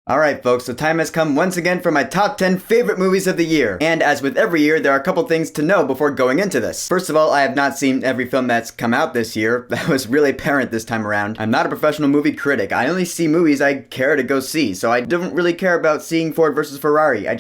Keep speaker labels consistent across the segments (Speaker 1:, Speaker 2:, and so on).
Speaker 1: Alright folks, the time has come once again for my top 10 favorite movies of the year. And as with every year, there are a couple things to know before going into this. First of all, I have not seen every film that's come out this year. That was really apparent this time around. I'm not a professional movie critic. I only see movies I care to go see. So I don't really care about seeing Ford versus Ferrari. I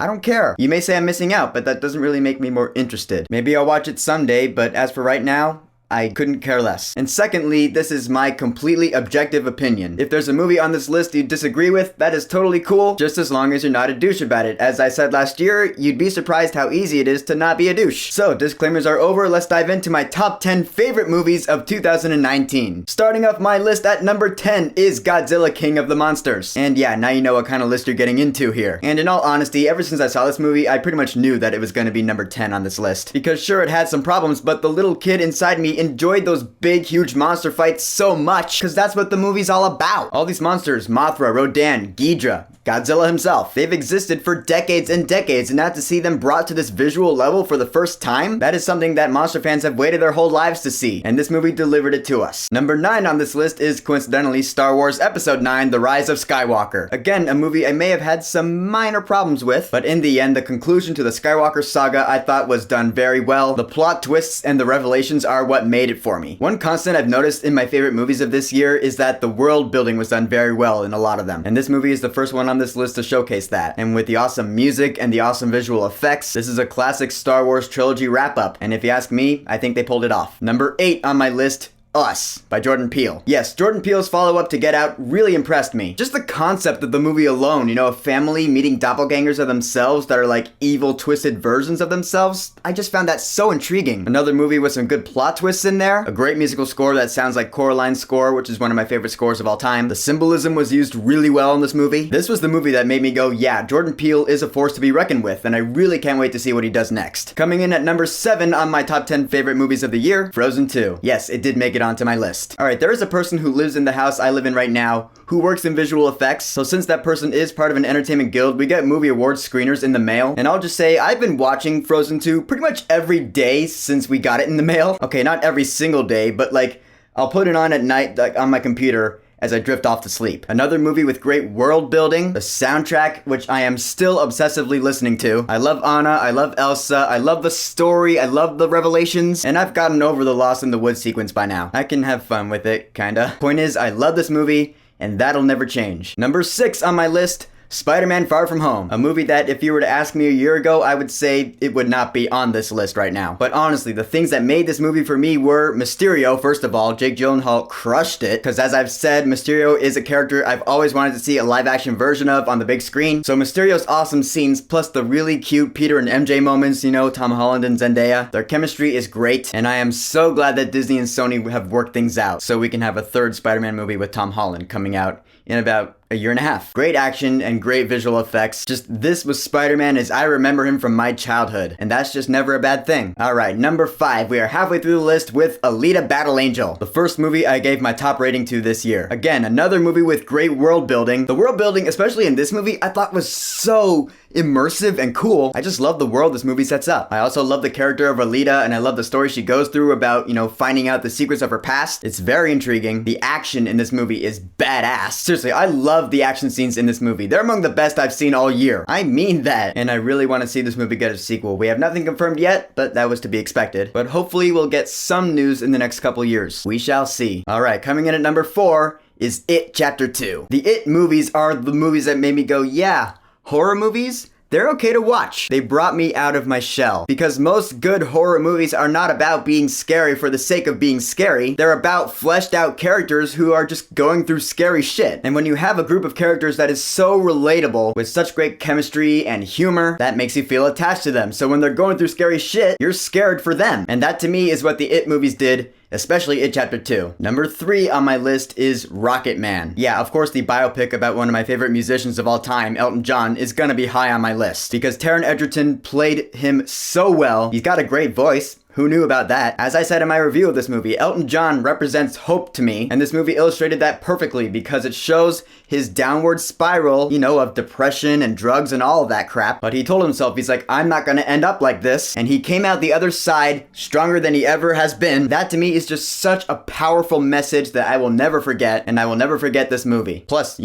Speaker 1: don't care. You may say I'm missing out, but that doesn't really make me more interested. Maybe I'll watch it someday, but as for right now, I couldn't care less. And secondly, this is my completely objective opinion. If there's a movie on this list you disagree with, that is totally cool, just as long as you're not a douche about it. As I said last year, you'd be surprised how easy it is to not be a douche. So, disclaimers are over, let's dive into my top 10 favorite movies of 2019. Starting off my list at number 10 is Godzilla King of the Monsters. And yeah, now you know what kind of list you're getting into here. And in all honesty, ever since I saw this movie, I pretty much knew that it was going to be number 10 on this list. Because sure, it had some problems, but the little kid inside me enjoyed those big, huge monster fights so much, because that's what the movie's all about. All these monsters, Mothra, Rodan, Ghidra, Godzilla himself, they've existed for decades and decades, and now to see them brought to this visual level for the first time, that is something that monster fans have waited their whole lives to see, and this movie delivered it to us. Number 9 on this list is coincidentally Star Wars Episode 9, The Rise of Skywalker. Again, a movie I may have had some minor problems with, but in the end, the conclusion to the Skywalker saga I thought was done very well. The plot twists and the revelations are what made it for me. One constant I've noticed in my favorite movies of this year is that the world building was done very well in a lot of them, and this movie is the first one on this list to showcase that. And with the awesome music and the awesome visual effects, this is a classic Star Wars trilogy wrap-up, and if you ask me, I think they pulled it off. Number 8 on my list, Us by Jordan Peele. Yes, Jordan Peele's follow-up to Get Out really impressed me. Just the concept of the movie alone, a family meeting doppelgangers of themselves that are like evil, twisted versions of themselves. I just found that so intriguing. Another movie with some good plot twists in there. A great musical score that sounds like Coraline's score, which is one of my favorite scores of all time. The symbolism was used really well in this movie. This was the movie that made me go, yeah, Jordan Peele is a force to be reckoned with, and I really can't wait to see what he does next. Coming in at number 7 on my top 10 favorite movies of the year, Frozen 2. Yes, it did make it onto my list. Alright, there is a person who lives in the house I live in right now who works in visual effects, so since that person is part of an entertainment guild, we get movie awards screeners in the mail, and I'll just say I've been watching Frozen 2 pretty much every day since we got it in the mail. Okay, not every single day, but like, I'll put it on at night on my computer as I drift off to sleep. Another movie with great world building, the soundtrack, which I am still obsessively listening to. I love Anna, I love Elsa, I love the story, I love the revelations, and I've gotten over the Lost in the Woods sequence by now. I can have fun with it, kinda. Point is, I love this movie, and that'll never change. Number 6 on my list, Spider-Man Far From Home, a movie that if you were to ask me a year ago, I would say it would not be on this list right now. But honestly, the things that made this movie for me were Mysterio, first of all. Jake Gyllenhaal crushed it, because as I've said, Mysterio is a character I've always wanted to see a live-action version of on the big screen. So Mysterio's awesome scenes, plus the really cute Peter and MJ moments, Tom Holland and Zendaya. Their chemistry is great, and I am so glad that Disney and Sony have worked things out, so we can have a third Spider-Man movie with Tom Holland coming out in about a year and a half. Great action and great visual effects. Just this was Spider-Man as I remember him from my childhood, and that's just never a bad thing. Alright, number 5. We are halfway through the list with Alita Battle Angel, the first movie I gave my top rating to this year. Again, another movie with great world building. The world building, especially in this movie, I thought was so immersive and cool. I just love the world this movie sets up. I also love the character of Alita, and I love the story she goes through about, finding out the secrets of her past. It's very intriguing. The action in this movie is badass. Seriously, I love the action scenes in this movie. They're among the best I've seen all year. I mean that. And I really want to see this movie get a sequel. We have nothing confirmed yet, but that was to be expected. But hopefully we'll get some news in the next couple years. We shall see. Alright, coming in at number 4 is It Chapter 2. The It movies are the movies that made me go, yeah, horror movies? They're okay to watch. They brought me out of my shell. Because most good horror movies are not about being scary for the sake of being scary. They're about fleshed out characters who are just going through scary shit. And when you have a group of characters that is so relatable, with such great chemistry and humor, that makes you feel attached to them. So when they're going through scary shit, you're scared for them. And that to me is what the It movies did, especially It Chapter 2. Number 3 on my list is Rocket Man. Yeah, of course the biopic about one of my favorite musicians of all time, Elton John, is gonna be high on my list. Because Taron Egerton played him so well. He's got a great voice. Who knew about that? As I said in my review of this movie, Elton John represents hope to me, and this movie illustrated that perfectly because it shows his downward spiral, of depression and drugs and all of that crap. But he told himself, he's like, I'm not gonna end up like this. And he came out the other side stronger than he ever has been. That to me is just such a powerful message that I will never forget, and I will never forget this movie. Plus,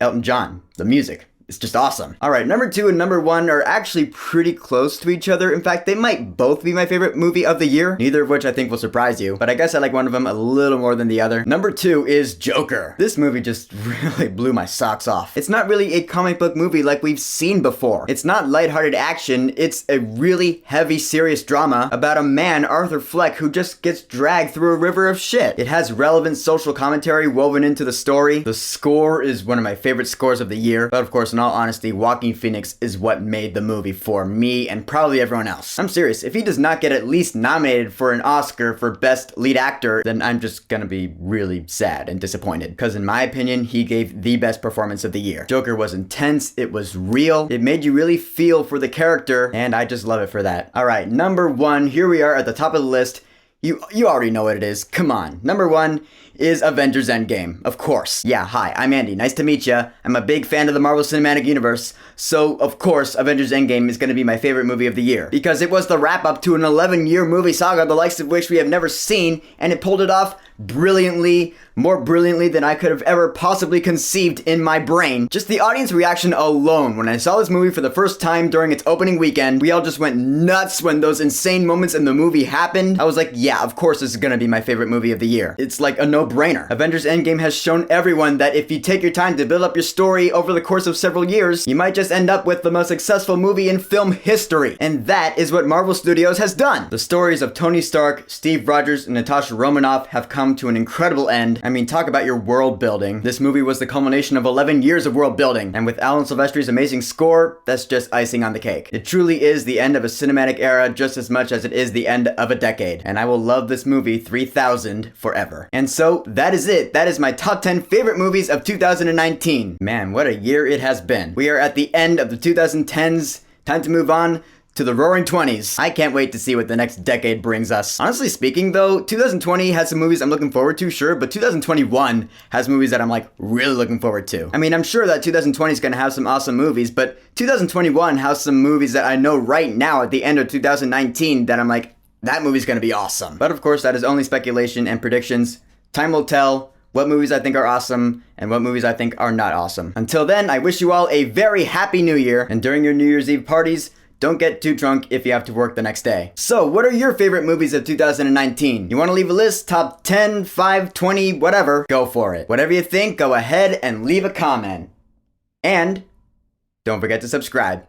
Speaker 1: Elton John, the music. It's just awesome. Alright, number 2 and number 1 are actually pretty close to each other. In fact, they might both be my favorite movie of the year, neither of which I think will surprise you, but I guess I like one of them a little more than the other. Number 2 is Joker. This movie just really blew my socks off. It's not really a comic book movie like we've seen before. It's not lighthearted action, it's a really heavy, serious drama about a man, Arthur Fleck, who just gets dragged through a river of shit. It has relevant social commentary woven into the story. The score is one of my favorite scores of the year, but of course, in all honesty, Joaquin Phoenix is what made the movie for me and probably everyone else. I'm serious, if he does not get at least nominated for an Oscar for Best Lead Actor, then I'm just gonna be really sad and disappointed. Because in my opinion, he gave the best performance of the year. Joker was intense, it was real, it made you really feel for the character, and I just love it for that. Alright, number 1, here we are at the top of the list. You already know what it is, come on. Number 1 is Avengers Endgame, of course. Yeah, hi, I'm Andy, nice to meet ya. I'm a big fan of the Marvel Cinematic Universe, so of course Avengers Endgame is gonna be my favorite movie of the year. Because it was the wrap-up to an 11-year movie saga, the likes of which we have never seen, and it pulled it off brilliantly, more brilliantly than I could have ever possibly conceived in my brain. Just the audience reaction alone, when I saw this movie for the first time during its opening weekend, we all just went nuts when those insane moments in the movie happened. I was like, yeah, of course this is gonna be my favorite movie of the year. It's like a no-brainer. Avengers Endgame has shown everyone that if you take your time to build up your story over the course of several years, you might just end up with the most successful movie in film history. And that is what Marvel Studios has done. The stories of Tony Stark, Steve Rogers, and Natasha Romanoff have come to an incredible end. I mean, talk about your world building. This movie was the culmination of 11 years of world building, and with Alan Silvestri's amazing score, that's just icing on the cake. It truly is the end of a cinematic era just as much as it is the end of a decade, and I will love this movie 3000 forever. And so, that is it. That is my top 10 favorite movies of 2019. Man, what a year it has been. We are at the end of the 2010s. Time to move on to the roaring 20s. I can't wait to see what the next decade brings us. Honestly speaking though, 2020 has some movies I'm looking forward to, sure, but 2021 has movies that I'm like really looking forward to. I mean, I'm sure that 2020 is gonna have some awesome movies, but 2021 has some movies that I know right now at the end of 2019 that I'm like, that movie's gonna be awesome. But of course, that is only speculation and predictions. Time will tell what movies I think are awesome and what movies I think are not awesome. Until then, I wish you all a very happy new year, and during your New Year's Eve parties, don't get too drunk if you have to work the next day. So, what are your favorite movies of 2019? You want to leave a list? Top 10, 5, 20, whatever? Go for it. Whatever you think, go ahead and leave a comment. And don't forget to subscribe.